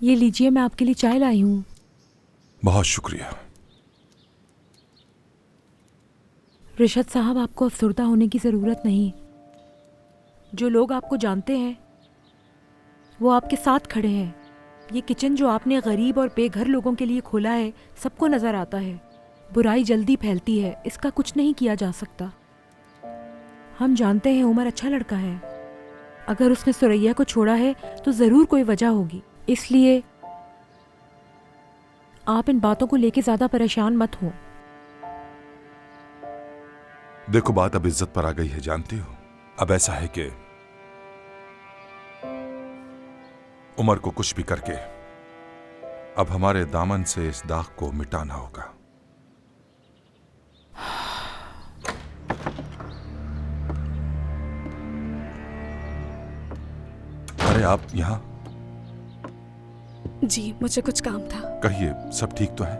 ये लीजिए, मैं आपके लिए चाय लाई हूँ। बहुत शुक्रिया। रिशद साहब, आपको अफसरदा होने की ज़रूरत नहीं। जो लोग आपको जानते हैं वो आपके साथ खड़े हैं। ये किचन जो आपने गरीब और बेघर लोगों के लिए खोला है, सबको नज़र आता है। बुराई जल्दी फैलती है, इसका कुछ नहीं किया जा सकता। हम जानते हैं उमर अच्छा लड़का है। अगर उसने सुरैया को छोड़ा है तो ज़रूर कोई वजह होगी। इसलिए आप इन बातों को लेके ज़्यादा परेशान मत हो। देखो, बात अब इज्जत पर आ गई है, जानती हो। अब ऐसा है कि उमर को कुछ भी करके अब हमारे दामन से इस दाग को मिटाना होगा। अरे आप यहाँ? जी, मुझे कुछ काम था। कहिए, सब ठीक तो है?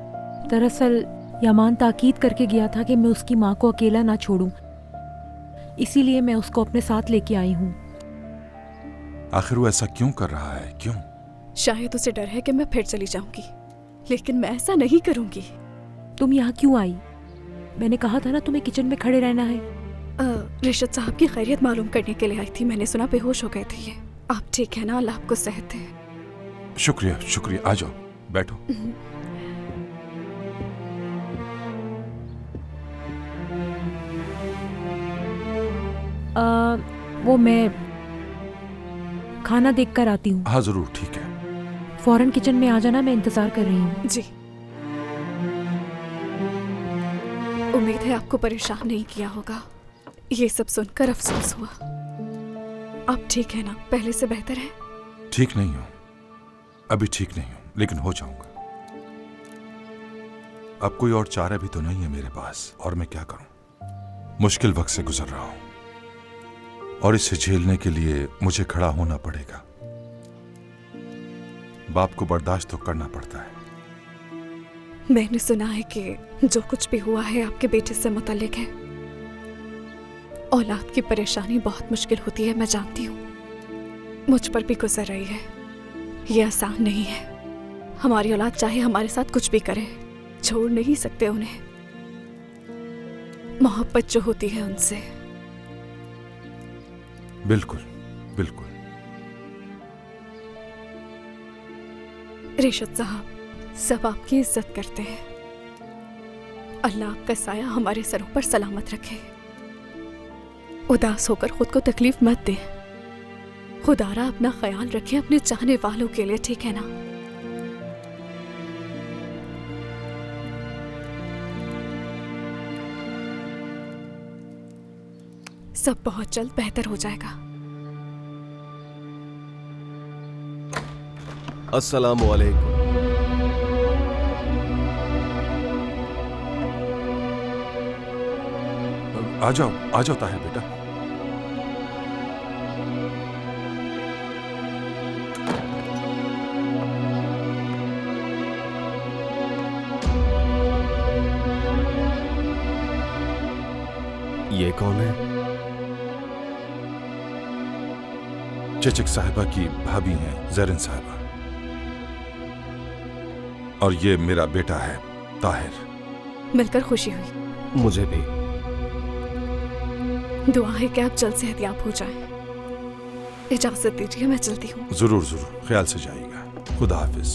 दरअसल यमान ताकीद करके गया था कि मैं उसकी माँ को अकेला ना छोड़ूं, इसीलिए मैं उसको अपने साथ लेके आई हूँ। आखिर वो ऐसा क्यों कर रहा है? क्यों? शायद उसे डर है कि मैं फिर चली जाऊंगी, लेकिन मैं ऐसा नहीं करूंगी। तुम यहाँ क्यों आई? मैंने कहा था ना तुम्हें किचन में खड़े रहना है। रिशद साहब की खैरियत मालूम करने के लिए आई थी। मैंने सुना बेहोश हो गए थे ये। आप ठीक है ना? अल्लाह आपको सेहत है। शुक्रिया शुक्रिया। आ जाओ, बैठो। वो मैं खाना देख कर आती हूँ। हाँ जरूर, ठीक है। फौरन किचन में आ जाना, मैं इंतजार कर रही हूँ। जी। उम्मीद है आपको परेशान नहीं किया होगा। ये सब सुनकर अफसोस हुआ। आप ठीक है ना? पहले से बेहतर है? ठीक नहीं हूँ, अभी ठीक नहीं हूँ, लेकिन हो जाऊंगा। अब कोई और चारा भी तो नहीं है मेरे पास, और मैं क्या करूं? मुश्किल वक्त से गुजर रहा हूं और इसे झेलने के लिए मुझे खड़ा होना पड़ेगा। बाप को बर्दाश्त तो करना पड़ता है। मैंने सुना है कि जो कुछ भी हुआ है आपके बेटे से मुताल्लिक है। औलाद की परेशानी बहुत मुश्किल होती है, मैं जानती हूँ। मुझ पर भी गुजर रही है। ये आसान नहीं है। हमारी औलाद चाहे हमारे साथ कुछ भी करे, छोड़ नहीं सकते उन्हें। मोहब्बत जो होती है उनसे। बिल्कुल बिल्कुल। रिशद साहब, सब आपकी इज्जत करते हैं। अल्लाह आपका साया हमारे सरों पर सलामत रखे। उदास होकर खुद को तकलीफ मत दें। खुदारा अपना ख्याल रखें अपने चाहने वालों के लिए, ठीक है ना? सब बहुत जल्द बेहतर हो जाएगा। अस्सलामु अलैकुम। आ जाओ ताहिर बेटा। ये कौन है? चचक साहिबा की भाभी हैं, ज़रीन साहिबा। और ये मेरा बेटा है ताहिर। मिलकर खुशी हुई। मुझे भी। दुआ है कि आप जल्द सेहतयाब हो जाएं। इजाजत दीजिए, मैं चलती हूँ। जरूर जरूर, ख्याल से जाइएगा। खुदा हाफिज।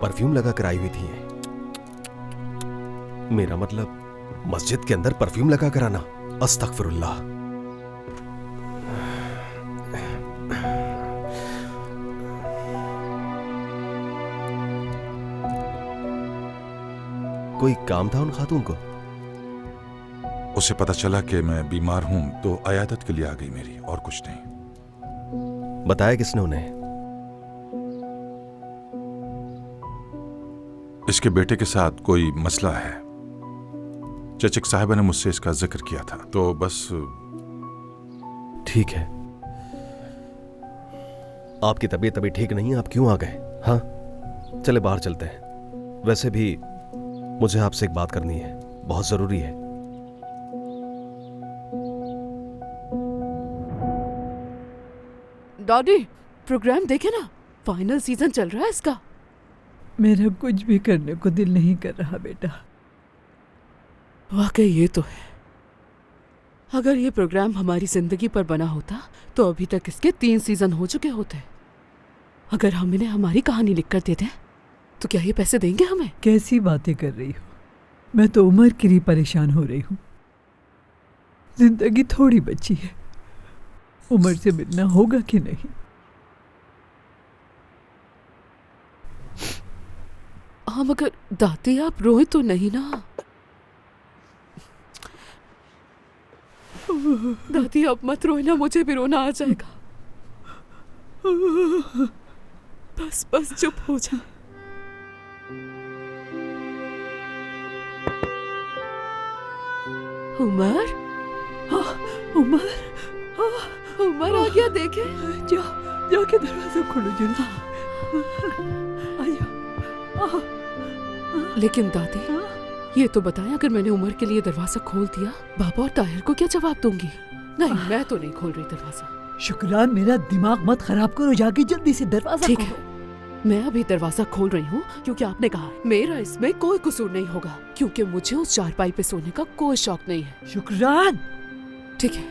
परफ्यूम लगा कर आई हुई थी ये। मेरा मतलब मस्जिद के अंदर परफ्यूम लगा कर आना। अस्तगफिरुल्लाह। कोई काम था उन खातून को? उसे पता चला कि मैं बीमार हूं तो अयादत के लिए आ गई मेरी, और कुछ नहीं। बताया किसने उन्हें? इसके बेटे के साथ कोई मसला है। चचक साहिबा ने मुझसे इसका जिक्र किया था, तो बस। ठीक है। आपकी तबीयत अभी ठीक नहीं है, आप क्यों आ गए? हाँ, चले बाहर चलते हैं। वैसे भी मुझे आपसे एक बात करनी है, बहुत जरूरी है। दादी प्रोग्राम देखे ना, फाइनल सीजन चल रहा है इसका। मेरा कुछ भी करने को दिल नहीं कर रहा बेटा। वाकई ये तो है, अगर ये प्रोग्राम हमारी जिंदगी पर बना होता तो अभी तक इसके 3 सीजन हो चुके होते। अगर हम इन्हें हमारी कहानी लिखकर देते तो क्या ये पैसे देंगे हमें? कैसी बातें कर रही हो, मैं तो उम्र के लिए परेशान हो रही हूँ। जिंदगी थोड़ी बची है, उम्र से मिलना होगा कि नहीं? हाँ मगर दादी आप रोए तो नहीं ना? दादी अब मत रोए ना, मुझे भी रोना आ जाएगा। बस बस चुप हो जा। उमर, उमर, उमर आ गया, देखे। जाके दरवाजा खोलो जल्दी। आइए। लेकिन दादी ये तो बताएं, अगर मैंने उमर के लिए दरवाजा खोल दिया, बाबा और ताहिर को क्या जवाब दूंगी? नहीं, मैं तो नहीं खोल रही दरवाजा। शुक्रान, मेरा दिमाग मत खराब करो, जाके जल्दी से दरवाजा ठीक खोलो। है, मैं अभी दरवाजा खोल रही हूँ क्योंकि आपने कहा है। मेरा इसमें कोई कसूर नहीं होगा क्योंकि मुझे उस चारपाई पे सोने का कोई शौक नहीं है। शुक्रान। ठीक है,